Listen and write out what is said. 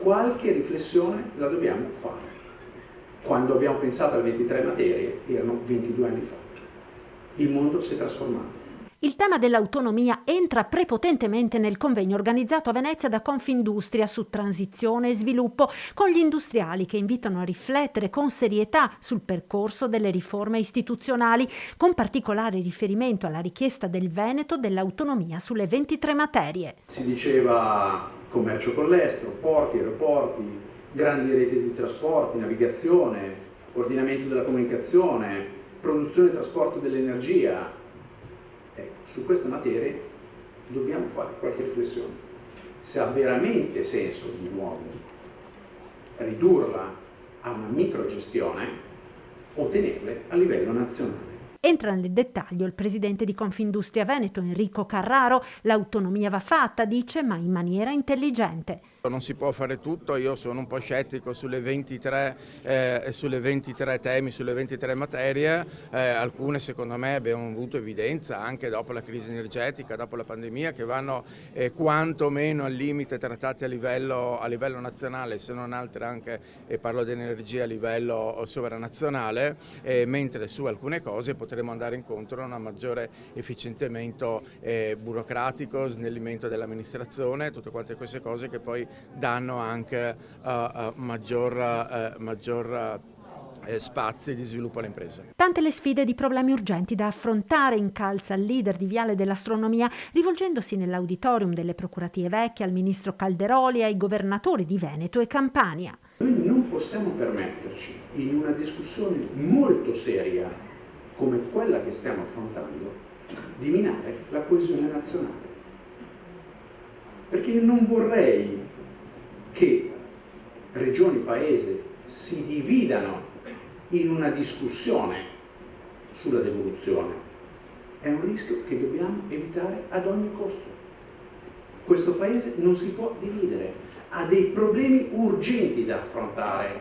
qualche riflessione la dobbiamo fare. Quando abbiamo pensato alle 23 materie erano 22 anni fa. Il mondo si è trasformato. Il tema dell'autonomia entra prepotentemente nel convegno organizzato a Venezia da Confindustria su transizione e sviluppo, con gli industriali che invitano a riflettere con serietà sul percorso delle riforme istituzionali, con particolare riferimento alla richiesta del Veneto dell'autonomia sulle 23 materie. Si diceva commercio con l'estero, porti, aeroporti, grandi reti di trasporti, navigazione, coordinamento della comunicazione, produzione e trasporto dell'energia. Su queste materie dobbiamo fare qualche riflessione. Se ha veramente senso di nuovo ridurla a una microgestione o tenerle a livello nazionale. Entra nel dettaglio il presidente di Confindustria Veneto, Enrico Carraro. L'autonomia va fatta, dice, ma in maniera intelligente. Non si può fare tutto, io sono un po' scettico sulle 23 temi, sulle 23 materie, alcune secondo me abbiamo avuto evidenza anche dopo la crisi energetica, dopo la pandemia, che vanno quantomeno al limite trattate a livello nazionale, se non altre anche, parlo di energia a livello sovranazionale, mentre su alcune cose potremo andare incontro a un maggiore efficientamento burocratico, snellimento dell'amministrazione, tutte quante queste cose che poi danno anche maggior spazi di sviluppo alle imprese. Tante le sfide di problemi urgenti da affrontare, incalza il leader di Viale dell'Astronomia, rivolgendosi nell'auditorium delle Procuratie Vecchie al ministro Calderoli e ai governatori di Veneto e Campania. Noi non possiamo permetterci, in una discussione molto seria come quella che stiamo affrontando, di minare la coesione nazionale. Perché io non vorrei che regioni e paese si dividano in una discussione sulla devoluzione. È un rischio che dobbiamo evitare ad ogni costo. Questo paese non si può dividere, ha dei problemi urgenti da affrontare